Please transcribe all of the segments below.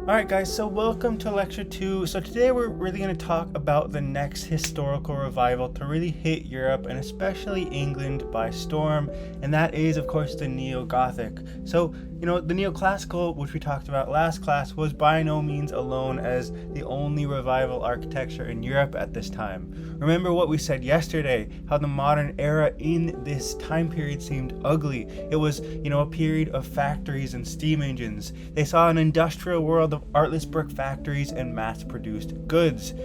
Alright guys, so welcome to lecture 2. So today we're really going to talk about the next historical revival to really hit Europe and especially England by storm, and that is of course the Neo-Gothic. So, the Neoclassical, which we talked about last class, was by no means alone as the only revival architecture in Europe at this time. Remember what we said yesterday, how the modern era in this time period seemed ugly. It was, a period of factories and steam engines. They saw an industrial world of artless brick factories and mass-produced goods.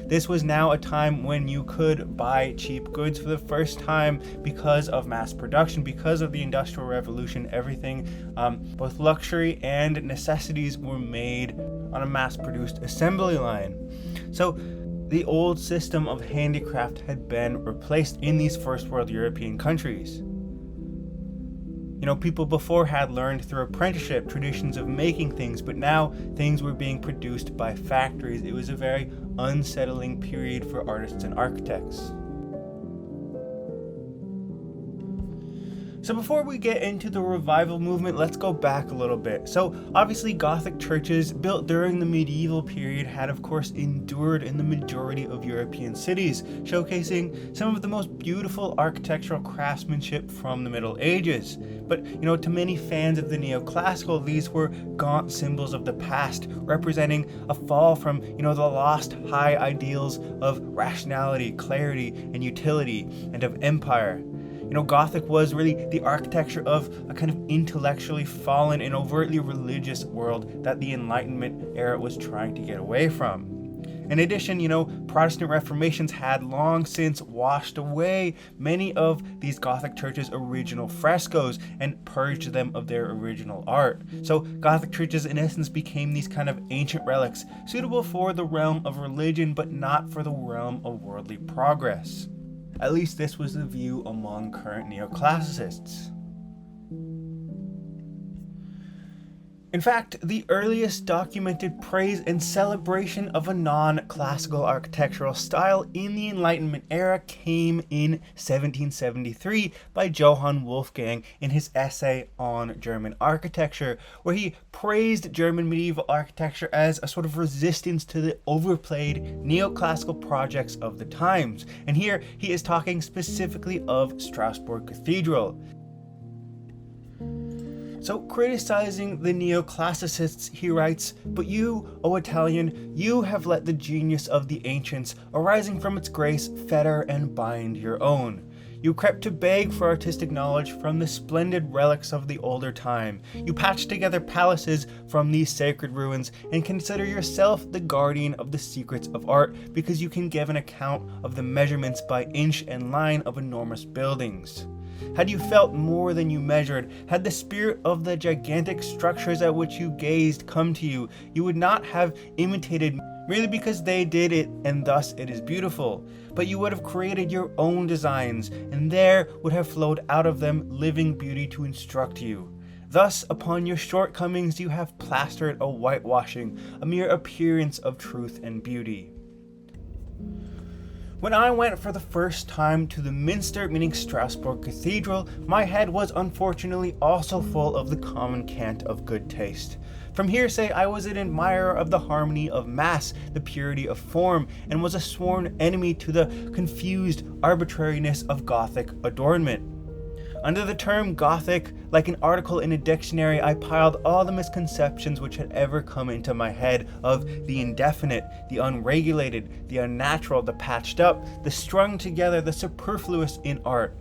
This was now a time when you could buy cheap goods for the first time because of mass production, because of the Industrial Revolution. Everything, both luxury and necessities, were made on a mass-produced assembly line. So the old system of handicraft had been replaced in these first world European countries. People before had learned through apprenticeship traditions of making things, but now things were being produced by factories. It was a very unsettling period for artists and architects. So before we get into the revival movement, let's go back a little bit. So obviously Gothic churches built during the medieval period had of course endured in the majority of European cities, showcasing some of the most beautiful architectural craftsmanship from the Middle Ages. But to many fans of the Neoclassical, these were gaunt symbols of the past, representing a fall from the lost high ideals of rationality, clarity, and utility, and of empire. Gothic was really the architecture of a kind of intellectually fallen and overtly religious world that the Enlightenment era was trying to get away from. In addition, Protestant reformations had long since washed away many of these Gothic churches' original frescoes and purged them of their original art. So Gothic churches in essence became these kind of ancient relics, suitable for the realm of religion but not for the realm of worldly progress. At least this was the view among current neoclassicists. In fact, the earliest documented praise and celebration of a non-classical architectural style in the Enlightenment era came in 1773 by Johann Wolfgang in his essay on German architecture, where he praised German medieval architecture as a sort of resistance to the overplayed neoclassical projects of the times. And here he is talking specifically of Strasbourg Cathedral. So criticizing the neoclassicists, he writes, "But you, O Italian, you have let the genius of the ancients, arising from its grace, fetter and bind your own. You crept to beg for artistic knowledge from the splendid relics of the older time. You patched together palaces from these sacred ruins and consider yourself the guardian of the secrets of art because you can give an account of the measurements by inch and line of enormous buildings. Had you felt more than you measured, had the spirit of the gigantic structures at which you gazed come to you, you would not have imitated merely because they did it and thus it is beautiful, but you would have created your own designs, and there would have flowed out of them living beauty to instruct you. Thus, upon your shortcomings you have plastered a whitewashing, a mere appearance of truth and beauty." When I went for the first time to the Minster, meaning Strasbourg Cathedral, my head was unfortunately also full of the common cant of good taste. From hearsay, I was an admirer of the harmony of mass, the purity of form, and was a sworn enemy to the confused arbitrariness of Gothic adornment. Under the term Gothic, like an article in a dictionary, I piled all the misconceptions which had ever come into my head of the indefinite, the unregulated, the unnatural, the patched up, the strung together, the superfluous in art.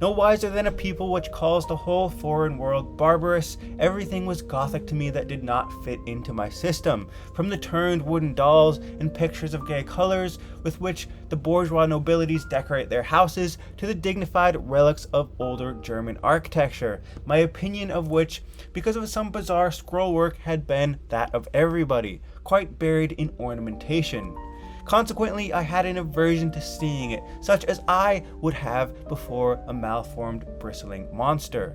No wiser than a people which calls the whole foreign world barbarous, everything was Gothic to me that did not fit into my system, from the turned wooden dolls and pictures of gay colors with which the bourgeois nobilities decorate their houses, to the dignified relics of older German architecture, my opinion of which, because of some bizarre scrollwork, had been that of everybody, quite buried in ornamentation. Consequently, I had an aversion to seeing it, such as I would have before a malformed, bristling monster.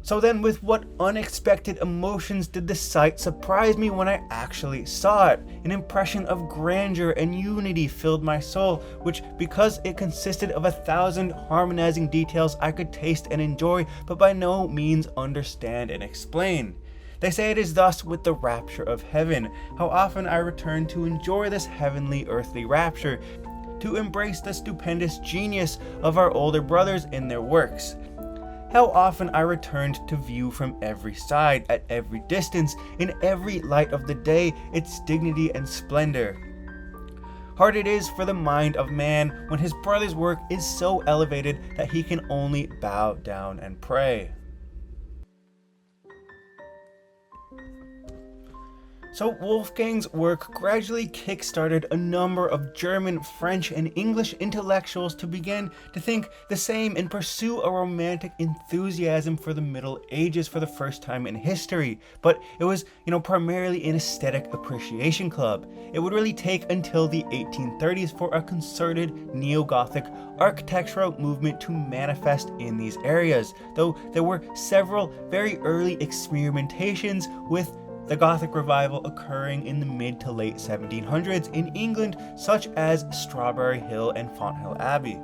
So then, with what unexpected emotions did the sight surprise me when I actually saw it? An impression of grandeur and unity filled my soul, which, because it consisted of 1,000 harmonizing details I could taste and enjoy, but by no means understand and explain. They say it is thus with the rapture of heaven. How often I return to enjoy this heavenly earthly rapture, to embrace the stupendous genius of our older brothers in their works. How often I returned to view from every side, at every distance, in every light of the day, its dignity and splendor. Hard it is for the mind of man when his brother's work is so elevated that he can only bow down and pray. So Wolfgang's work gradually kick-started a number of German, French, and English intellectuals to begin to think the same and pursue a romantic enthusiasm for the Middle Ages for the first time in history. But it was, primarily an aesthetic appreciation club. It would really take until the 1830s for a concerted neo-Gothic architectural movement to manifest in these areas, though there were several very early experimentations with the Gothic revival occurring in the mid to late 1700s in England, such as Strawberry Hill and Fonthill Abbey.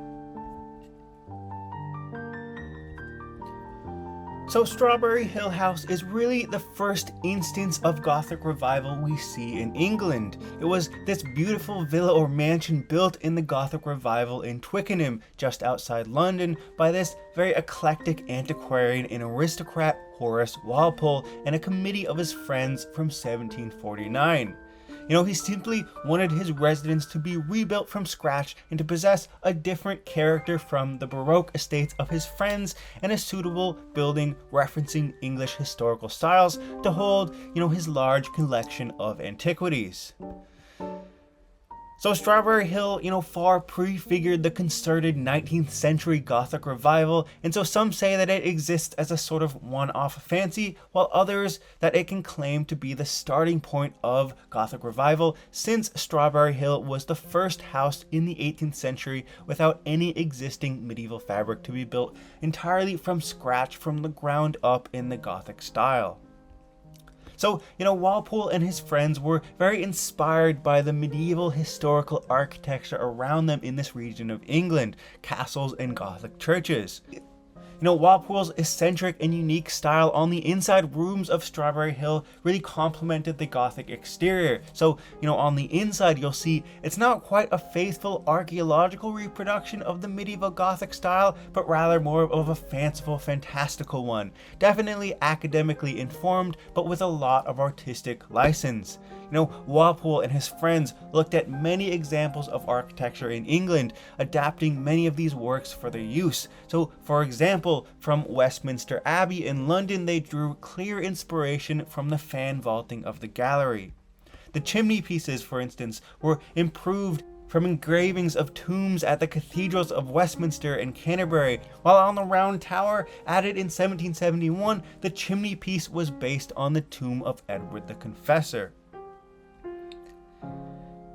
So Strawberry Hill House is really the first instance of Gothic revival we see in England. It was this beautiful villa or mansion built in the Gothic revival in Twickenham, just outside London, by this very eclectic antiquarian and aristocrat Horace Walpole and a committee of his friends from 1749. He simply wanted his residence to be rebuilt from scratch and to possess a different character from the Baroque estates of his friends, and a suitable building referencing English historical styles to hold, his large collection of antiquities. So Strawberry Hill, far prefigured the concerted 19th century Gothic revival, and so some say that it exists as a sort of one-off fancy, while others that it can claim to be the starting point of Gothic revival, since Strawberry Hill was the first house in the 18th century without any existing medieval fabric to be built entirely from scratch from the ground up in the Gothic style. So, Walpole and his friends were very inspired by the medieval historical architecture around them in this region of England, castles and Gothic churches. Walpole's eccentric and unique style on the inside rooms of Strawberry Hill really complemented the Gothic exterior. So, on the inside you'll see it's not quite a faithful archaeological reproduction of the medieval Gothic style, but rather more of a fanciful, fantastical one. Definitely academically informed, but with a lot of artistic license. Walpole and his friends looked at many examples of architecture in England, adapting many of these works for their use. So, for example, from Westminster Abbey in London, they drew clear inspiration from the fan vaulting of the gallery. The chimney pieces, for instance, were improved from engravings of tombs at the cathedrals of Westminster and Canterbury, while on the Round Tower, added in 1771, the chimney piece was based on the tomb of Edward the Confessor.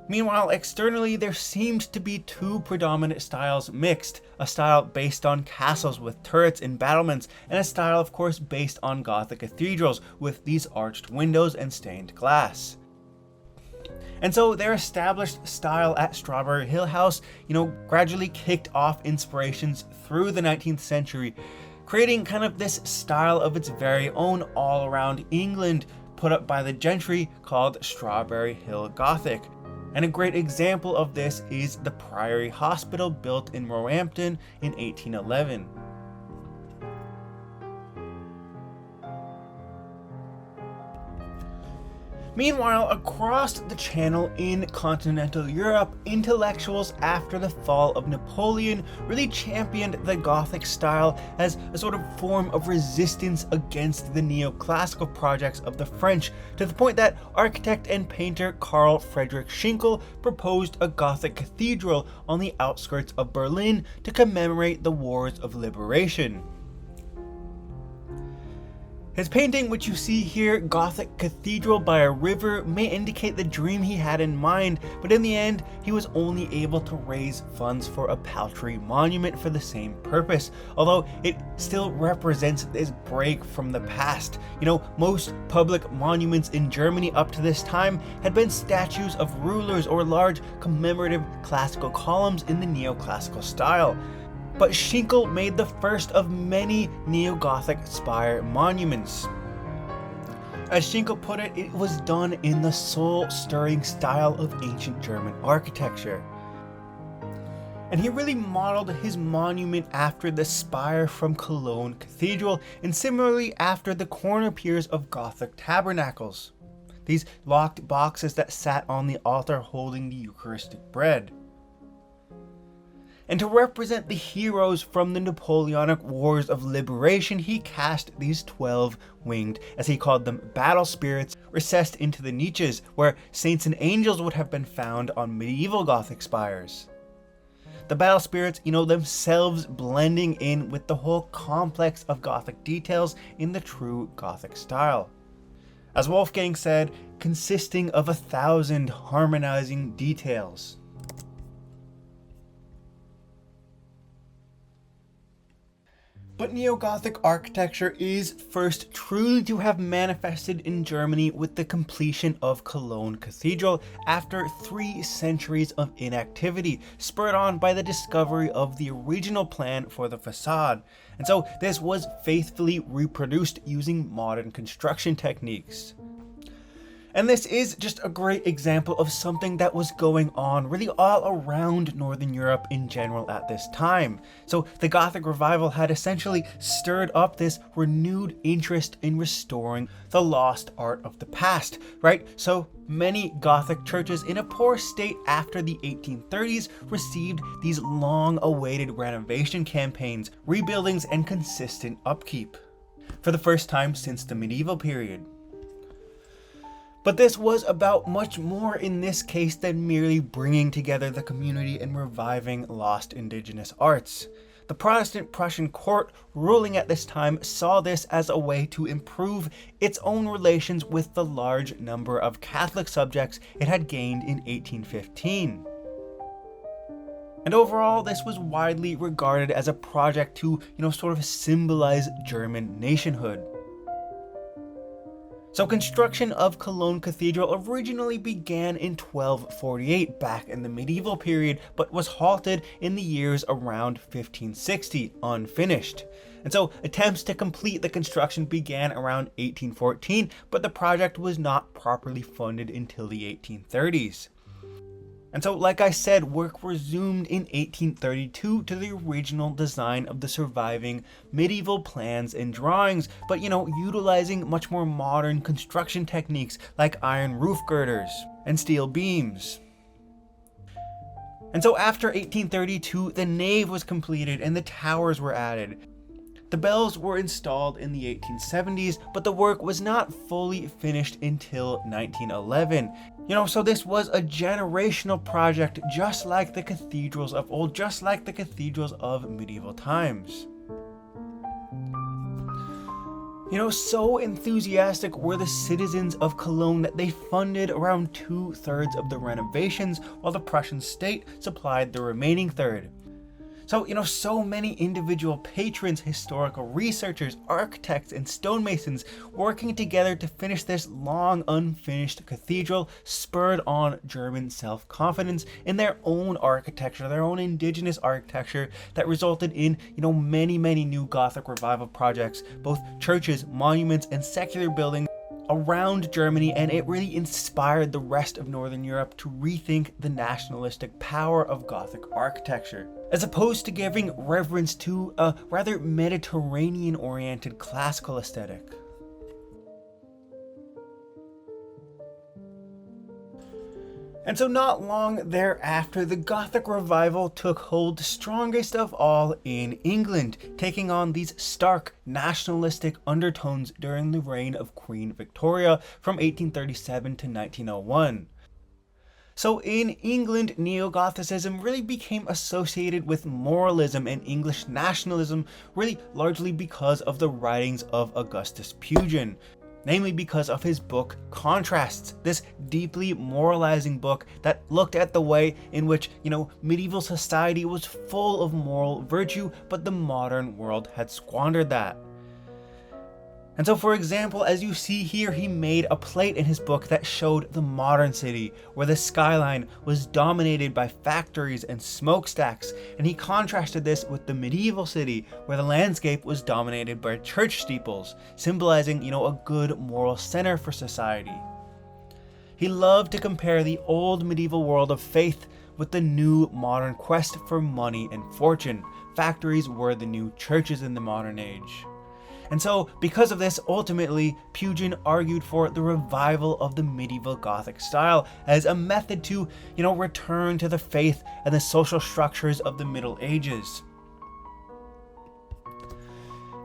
Meanwhile, externally, there seemed to be two predominant styles mixed, a style based on castles with turrets and battlements, and a style, of course, based on Gothic cathedrals with these arched windows and stained glass. And so their established style at Strawberry Hill House, gradually kicked off inspirations through the 19th century, creating kind of this style of its very own all around England, put up by the gentry, called Strawberry Hill Gothic. And a great example of this is the Priory Hospital built in Roehampton in 1811. Meanwhile, across the channel in continental Europe, intellectuals after the fall of Napoleon really championed the Gothic style as a sort of form of resistance against the neoclassical projects of the French, to the point that architect and painter Carl Friedrich Schinkel proposed a Gothic cathedral on the outskirts of Berlin to commemorate the Wars of Liberation. His painting, which you see here, Gothic Cathedral by a River, may indicate the dream he had in mind, but in the end, he was only able to raise funds for a paltry monument for the same purpose, although it still represents this break from the past. Most public monuments in Germany up to this time had been statues of rulers or large commemorative classical columns in the neoclassical style. But Schinkel made the first of many neo-Gothic spire monuments. As Schinkel put it, it was done in the soul-stirring style of ancient German architecture. And he really modeled his monument after the spire from Cologne Cathedral, and similarly after the corner piers of Gothic tabernacles. These locked boxes that sat on the altar holding the Eucharistic bread. And to represent the heroes from the Napoleonic Wars of Liberation, he cast these 12 winged, as he called them, battle spirits recessed into the niches, where saints and angels would have been found on medieval Gothic spires. The battle spirits, themselves blending in with the whole complex of Gothic details in the true Gothic style. As Wolfgang said, consisting of 1,000 harmonizing details. But Neo-Gothic architecture is first truly to have manifested in Germany with the completion of Cologne Cathedral after 3 centuries of inactivity, spurred on by the discovery of the original plan for the facade. And so this was faithfully reproduced using modern construction techniques. And this is just a great example of something that was going on really all around Northern Europe in general at this time. So the Gothic revival had essentially stirred up this renewed interest in restoring the lost art of the past, right? So many Gothic churches in a poor state after the 1830s received these long-awaited renovation campaigns, rebuildings, and consistent upkeep for the first time since the medieval period. But this was about much more in this case than merely bringing together the community and reviving lost indigenous arts. The Protestant Prussian court ruling at this time saw this as a way to improve its own relations with the large number of Catholic subjects it had gained in 1815. And overall, this was widely regarded as a project to, sort of symbolize German nationhood. So construction of Cologne Cathedral originally began in 1248, back in the medieval period, but was halted in the years around 1560, unfinished. And so attempts to complete the construction began around 1814, but the project was not properly funded until the 1830s. And so, like I said, work resumed in 1832 to the original design of the surviving medieval plans and drawings, but utilizing much more modern construction techniques like iron roof girders and steel beams. And so after 1832, the nave was completed and the towers were added. The bells were installed in the 1870s, but the work was not fully finished until 1911. So this was a generational project, just like the cathedrals of old, just like the cathedrals of medieval times. So enthusiastic were the citizens of Cologne that they funded around 2/3 of the renovations, while the Prussian state supplied the remaining third. So, so many individual patrons, historical researchers, architects, and stonemasons working together to finish this long unfinished cathedral spurred on German self-confidence in their own architecture, their own indigenous architecture that resulted in, many, many new Gothic revival projects, both churches, monuments, and secular buildings around Germany, and it really inspired the rest of Northern Europe to rethink the nationalistic power of Gothic architecture, as opposed to giving reverence to a rather Mediterranean-oriented classical aesthetic. And so not long thereafter, the Gothic revival took hold strongest of all in England, taking on these stark nationalistic undertones during the reign of Queen Victoria from 1837 to 1901. So in England, Neo-Gothicism really became associated with moralism and English nationalism, really largely because of the writings of Augustus Pugin. Namely because of his book Contrasts, this deeply moralizing book that looked at the way in which, medieval society was full of moral virtue, but the modern world had squandered that. And so, for example, as you see here, he made a plate in his book that showed the modern city, where the skyline was dominated by factories and smokestacks, and he contrasted this with the medieval city, where the landscape was dominated by church steeples, symbolizing, a good moral center for society. He loved to compare the old medieval world of faith with the new modern quest for money and fortune. Factories were the new churches in the modern age. And so, because of this, ultimately, Pugin argued for the revival of the medieval Gothic style as a method to, return to the faith and the social structures of the Middle Ages.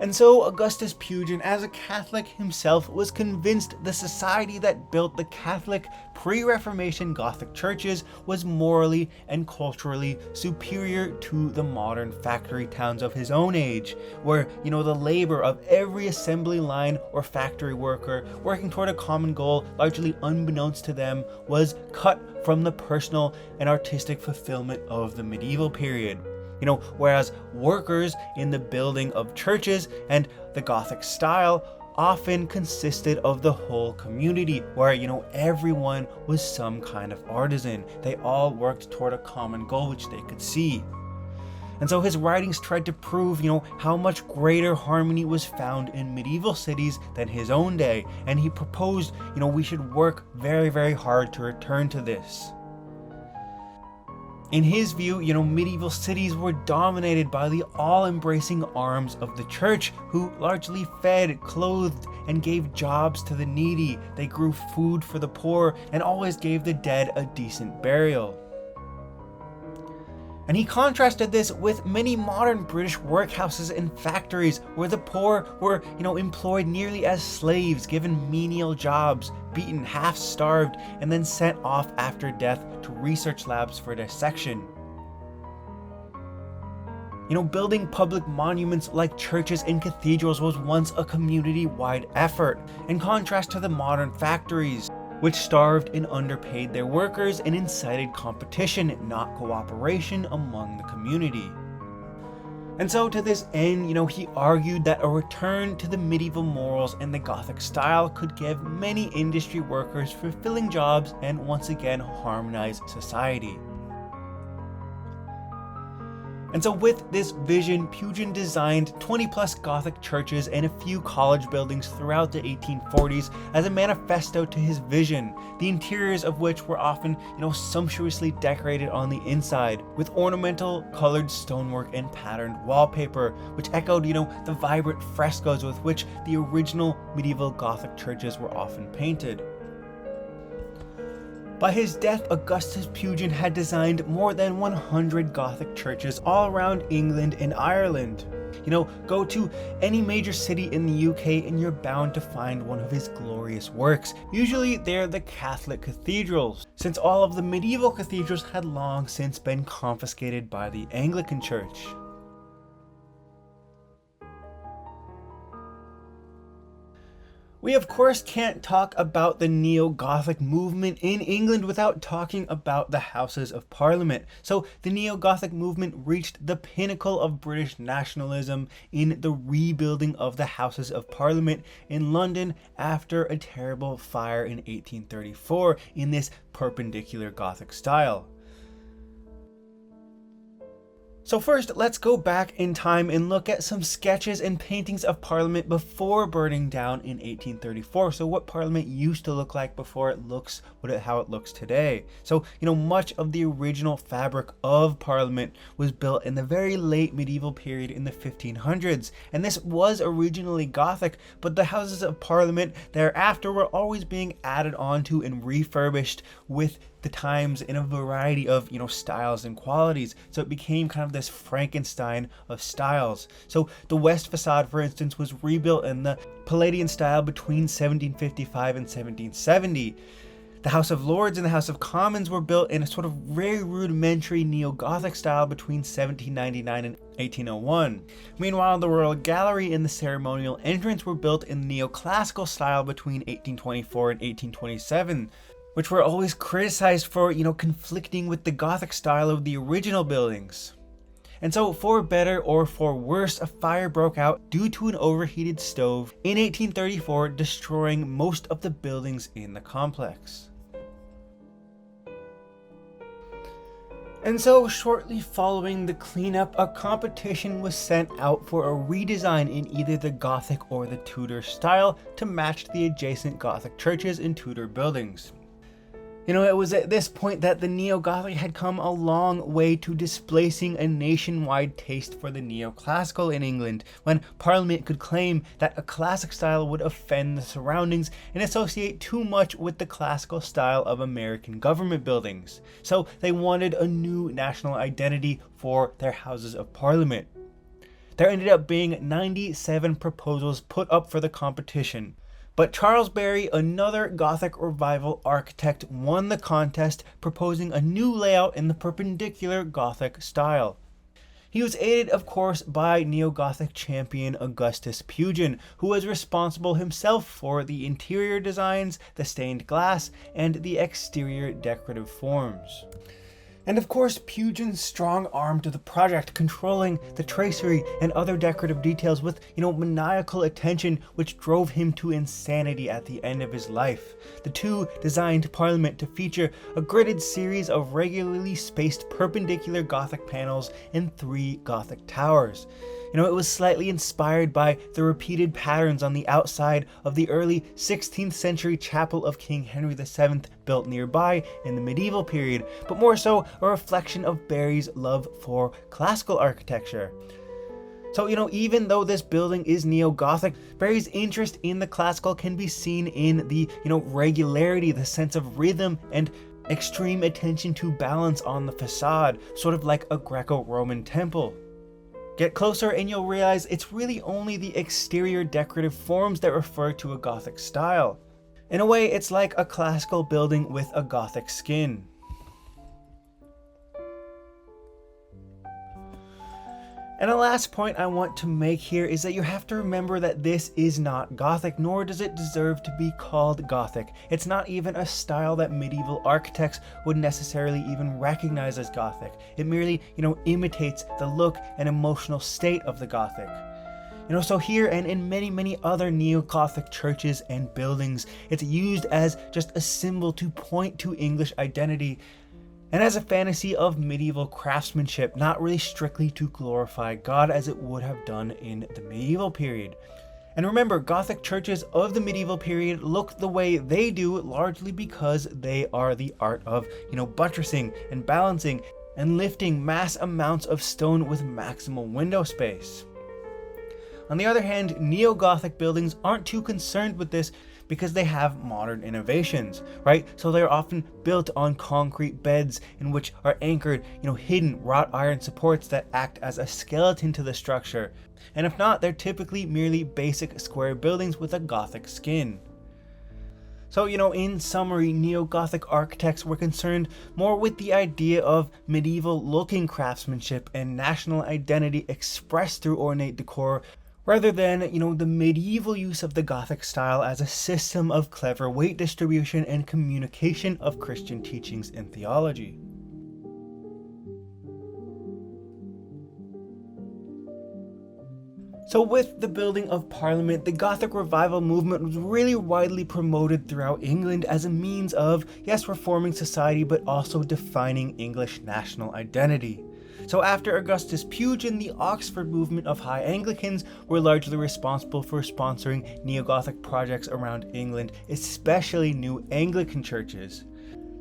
And so Augustus Pugin, as a Catholic himself, was convinced the society that built the Catholic pre-Reformation Gothic churches was morally and culturally superior to the modern factory towns of his own age, where, the labor of every assembly line or factory worker working toward a common goal, largely unbeknownst to them, was cut from the personal and artistic fulfillment of the medieval period. Whereas workers in the building of churches and the Gothic style often consisted of the whole community, where, everyone was some kind of artisan. They all worked toward a common goal which they could see. And so his writings tried to prove, how much greater harmony was found in medieval cities than his own day. And he proposed, we should work very, very hard to return to this. In his view, medieval cities were dominated by the all-embracing arms of the church, who largely fed, clothed, and gave jobs to the needy. They grew food for the poor and always gave the dead a decent burial. And he contrasted this with many modern British workhouses and factories where the poor were, employed nearly as slaves, given menial jobs, beaten, half-starved, and then sent off after death to research labs for dissection. Building public monuments like churches and cathedrals was once a community-wide effort, in contrast to the modern factories, which starved and underpaid their workers and incited competition, not cooperation among the community. And so to this end, he argued that a return to the medieval morals and the Gothic style could give many industry workers fulfilling jobs and once again harmonize society. And so with this vision, Pugin designed 20 plus Gothic churches and a few college buildings throughout the 1840s as a manifesto to his vision, the interiors of which were often, sumptuously decorated on the inside with ornamental colored stonework and patterned wallpaper, which echoed, the vibrant frescoes with which the original medieval Gothic churches were often painted. By his death, Augustus Pugin had designed more than 100 Gothic churches all around England and Ireland. Go to any major city in the UK and you're bound to find one of his glorious works. Usually they're the Catholic cathedrals, since all of the medieval cathedrals had long since been confiscated by the Anglican Church. We of course can't talk about the Neo-Gothic movement in England without talking about the Houses of Parliament. So the Neo-Gothic movement reached the pinnacle of British nationalism in the rebuilding of the Houses of Parliament in London after a terrible fire in 1834 in this perpendicular Gothic style. So first, let's go back in time and look at some sketches and paintings of Parliament before burning down in 1834. So what Parliament used to look like before it looks how it looks today. So, much of the original fabric of Parliament was built in the very late medieval period in the 1500s. And this was originally Gothic, but the Houses of Parliament thereafter were always being added onto and refurbished with the times in a variety of, styles and qualities. So it became kind of this Frankenstein of styles. So the west facade, for instance, was rebuilt in the Palladian style between 1755 and 1770. The House of Lords and the House of Commons were built in a sort of very rudimentary neo-Gothic style between 1799 and 1801. Meanwhile, the Royal Gallery and the ceremonial entrance were built in the neoclassical style between 1824 and 1827, which were always criticized for, conflicting with the Gothic style of the original buildings. And so, for better or for worse, a fire broke out due to an overheated stove in 1834, destroying most of the buildings in the complex. And so, shortly following the cleanup, a competition was sent out for a redesign in either the Gothic or the Tudor style to match the adjacent Gothic churches and Tudor buildings. It was at this point that the neo-Gothic had come a long way to displacing a nationwide taste for the neoclassical in England, when Parliament could claim that a classic style would offend the surroundings and associate too much with the classical style of American government buildings. So they wanted a new national identity for their Houses of Parliament. There ended up being 97 proposals put up for the competition. But Charles Barry, another Gothic revival architect, won the contest, proposing a new layout in the Perpendicular Gothic style. He was aided, of course, by neo-Gothic champion Augustus Pugin, who was responsible himself for the interior designs, the stained glass, and the exterior decorative forms. And of course, Pugin's strong arm to the project, controlling the tracery and other decorative details with, maniacal attention, which drove him to insanity at the end of his life. The two designed Parliament to feature a gridded series of regularly spaced perpendicular Gothic panels and 3 Gothic towers. It was slightly inspired by the repeated patterns on the outside of the early 16th century chapel of King Henry VII built nearby in the medieval period, but more so a reflection of Barry's love for classical architecture. So, even though this building is neo-Gothic, Barry's interest in the classical can be seen in the, regularity, the sense of rhythm, and extreme attention to balance on the facade, sort of like a Greco-Roman temple. Get closer and you'll realize it's really only the exterior decorative forms that refer to a Gothic style. In a way, it's like a classical building with a Gothic skin. And the last point I want to make here is that you have to remember that this is not Gothic, nor does it deserve to be called Gothic. It's not even a style that medieval architects would necessarily even recognize as Gothic. It merely, imitates the look and emotional state of the Gothic. So here and in many, many other neo-Gothic churches and buildings, it's used as just a symbol to point to English identity, and as a fantasy of medieval craftsmanship, not really strictly to glorify God as it would have done in the medieval period. And remember, Gothic churches of the medieval period look the way they do largely because they are the art of, buttressing and balancing and lifting mass amounts of stone with maximal window space. On the other hand, neo-Gothic buildings aren't too concerned with this because they have modern innovations, right? So they're often built on concrete beds in which are anchored, hidden wrought iron supports that act as a skeleton to the structure. And if not, they're typically merely basic square buildings with a Gothic skin. So, in summary, neo-Gothic architects were concerned more with the idea of medieval-looking craftsmanship and national identity expressed through ornate decor, rather than, the medieval use of the Gothic style as a system of clever weight distribution and communication of Christian teachings and theology. So with the building of Parliament, the Gothic revival movement was really widely promoted throughout England as a means of, yes, reforming society, but also defining English national identity. So after Augustus Pugin, the Oxford movement of High Anglicans were largely responsible for sponsoring neo-Gothic projects around England, especially new Anglican churches.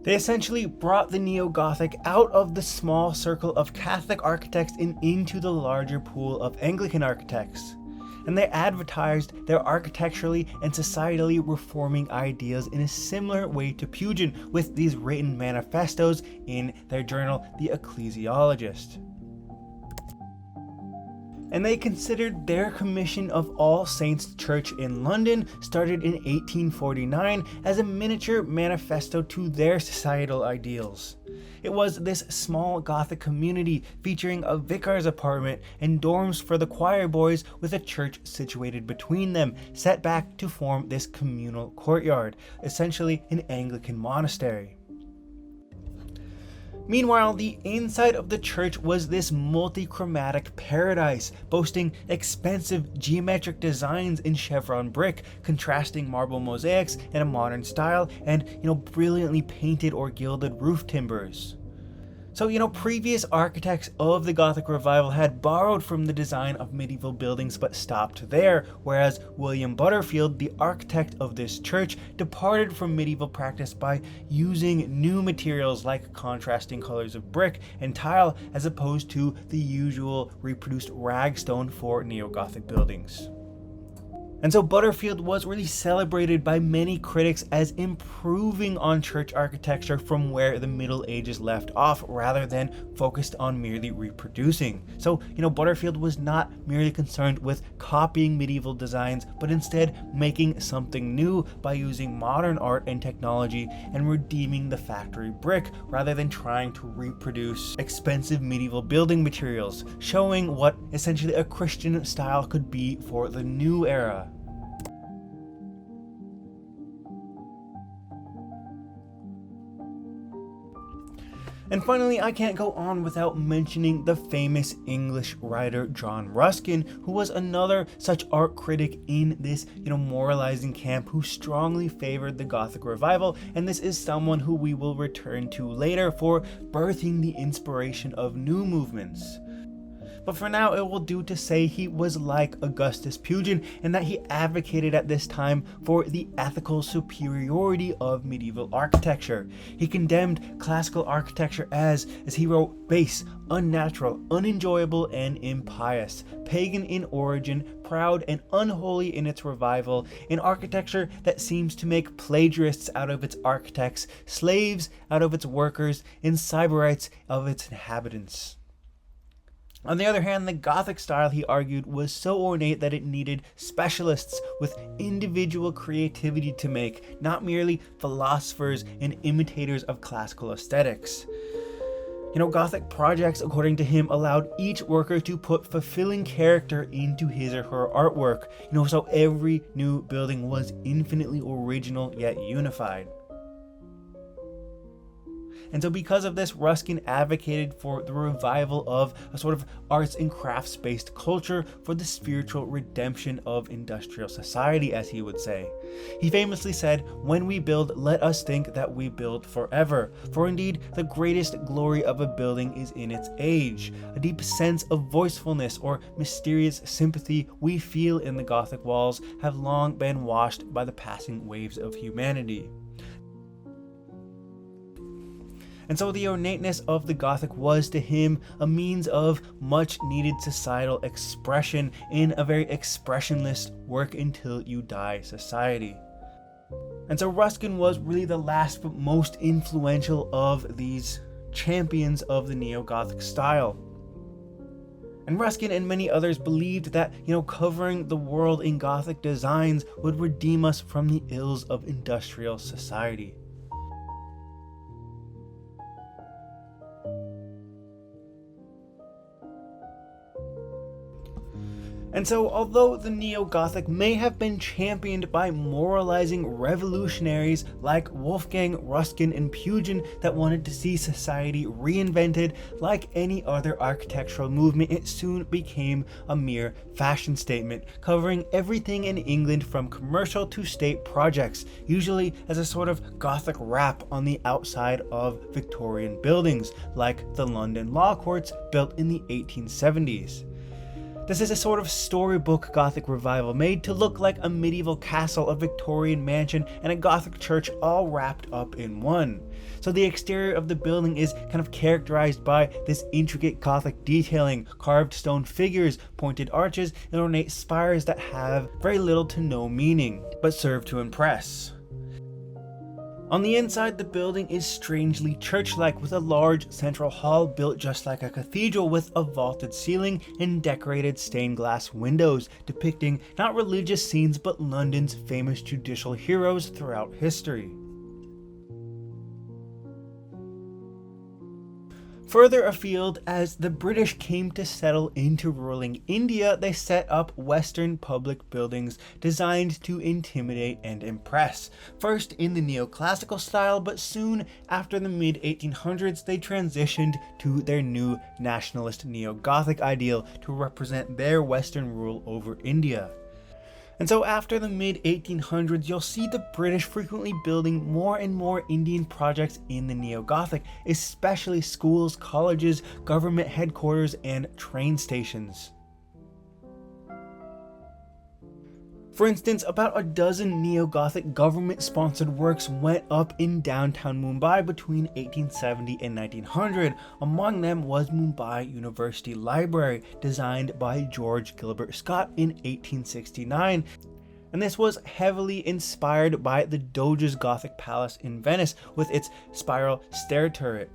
They essentially brought the neo-Gothic out of the small circle of Catholic architects and into the larger pool of Anglican architects. And they advertised their architecturally and societally reforming ideas in a similar way to Pugin, with these written manifestos in their journal, The Ecclesiologist. And they considered their commission of All Saints Church in London, started in 1849, as a miniature manifesto to their societal ideals. It was this small Gothic community featuring a vicar's apartment and dorms for the choir boys, with a church situated between them, set back to form this communal courtyard, essentially an Anglican monastery. Meanwhile, the inside of the church was this multi-chromatic paradise, boasting expensive geometric designs in chevron brick, contrasting marble mosaics in a modern style, and brilliantly painted or gilded roof timbers. So, previous architects of the Gothic Revival had borrowed from the design of medieval buildings but stopped there, whereas William Butterfield, the architect of this church, departed from medieval practice by using new materials like contrasting colors of brick and tile, as opposed to the usual reproduced ragstone for neo-Gothic buildings. And so Butterfield was really celebrated by many critics as improving on church architecture from where the Middle Ages left off, rather than focused on merely reproducing. So, Butterfield was not merely concerned with copying medieval designs, but instead making something new by using modern art and technology and redeeming the factory brick, rather than trying to reproduce expensive medieval building materials, showing what essentially a Christian style could be for the new era. And finally, I can't go on without mentioning the famous English writer John Ruskin, who was another such art critic in this, moralizing camp, who strongly favored the Gothic Revival, and this is someone who we will return to later for birthing the inspiration of new movements. But for now, it will do to say he was like Augustus Pugin, and that he advocated at this time for the ethical superiority of medieval architecture. He condemned classical architecture as he wrote, base, unnatural, unenjoyable, and impious, pagan in origin, proud and unholy in its revival, an architecture that seems to make plagiarists out of its architects, slaves out of its workers, and Sybarites of its inhabitants. On the other hand, the Gothic style, he argued, was so ornate that it needed specialists with individual creativity to make, not merely philosophers and imitators of classical aesthetics. Gothic projects, according to him, allowed each worker to put fulfilling character into his or her artwork, so every new building was infinitely original yet unified. And so because of this, Ruskin advocated for the revival of a sort of arts and crafts-based culture for the spiritual redemption of industrial society, as he would say. He famously said, "When we build, let us think that we build forever. For indeed, the greatest glory of a building is in its age. A deep sense of voicefulness or mysterious sympathy we feel in the Gothic walls have long been washed by the passing waves of humanity." And so the ornateness of the Gothic was to him a means of much needed societal expression in a very expressionless work until you die society. And so Ruskin was really the last but most influential of these champions of the neo-Gothic style. And Ruskin and many others believed that, covering the world in Gothic designs would redeem us from the ills of industrial society. And so, although the neo-Gothic may have been championed by moralizing revolutionaries like Wolfgang, Ruskin, and Pugin that wanted to see society reinvented, like any other architectural movement, it soon became a mere fashion statement, covering everything in England from commercial to state projects, usually as a sort of Gothic wrap on the outside of Victorian buildings, like the London Law Courts built in the 1870s. This is a sort of storybook Gothic revival, made to look like a medieval castle, a Victorian mansion, and a Gothic church all wrapped up in one. So the exterior of the building is kind of characterized by this intricate Gothic detailing, carved stone figures, pointed arches, and ornate spires that have very little to no meaning, but serve to impress. On the inside, the building is strangely church-like, with a large central hall built just like a cathedral with a vaulted ceiling and decorated stained glass windows depicting not religious scenes but London's famous judicial heroes throughout history. Further afield, as the British came to settle into ruling India, they set up Western public buildings designed to intimidate and impress. First in the neoclassical style, but soon after the mid-1800s they transitioned to their new nationalist neo-Gothic ideal to represent their Western rule over India. And so after the mid-1800s, you'll see the British frequently building more and more Indian projects in the Neo-Gothic, especially schools, colleges, government headquarters, and train stations. For instance, about a dozen Neo-Gothic government-sponsored works went up in downtown Mumbai between 1870 and 1900. Among them was Mumbai University Library, designed by George Gilbert Scott in 1869. And this was heavily inspired by the Doge's Gothic Palace in Venice with its spiral stair turret.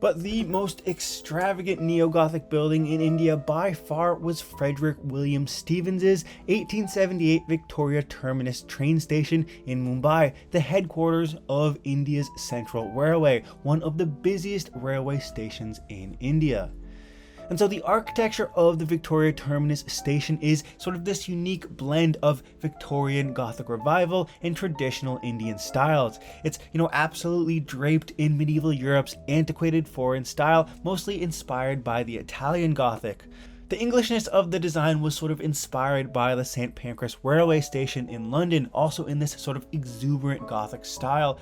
But the most extravagant neo-Gothic building in India by far was Frederick William Stevens's 1878 Victoria Terminus train station in Mumbai, the headquarters of India's Central Railway, one of the busiest railway stations in India. And so the architecture of the Victoria Terminus station is sort of this unique blend of Victorian Gothic revival and traditional Indian styles. It's, absolutely draped in medieval Europe's antiquated foreign style, mostly inspired by the Italian Gothic. The Englishness of the design was sort of inspired by the St. Pancras railway station in London, also in this sort of exuberant Gothic style,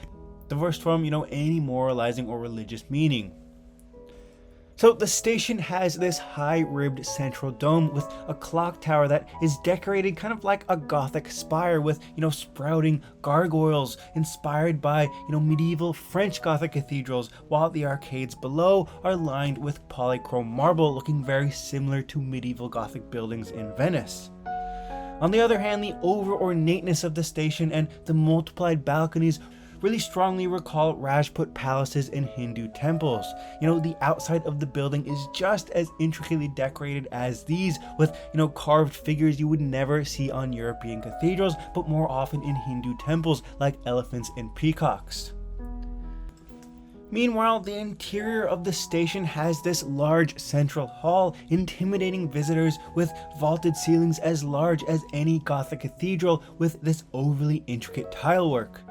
divorced from, any moralizing or religious meaning. So the station has this high-ribbed central dome with a clock tower that is decorated kind of like a Gothic spire with, sprouting gargoyles inspired by, medieval French Gothic cathedrals, while the arcades below are lined with polychrome marble looking very similar to medieval Gothic buildings in Venice. On the other hand, the over-ornateness of the station and the multiplied balconies really strongly recall Rajput palaces and Hindu temples. The outside of the building is just as intricately decorated as these, with, carved figures you would never see on European cathedrals, but more often in Hindu temples like elephants and peacocks. Meanwhile, the interior of the station has this large central hall, intimidating visitors with vaulted ceilings as large as any Gothic cathedral with this overly intricate tilework.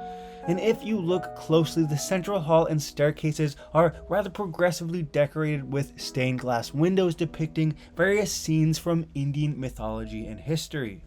And if you look closely, the central hall and staircases are rather progressively decorated with stained glass windows depicting various scenes from Indian mythology and history.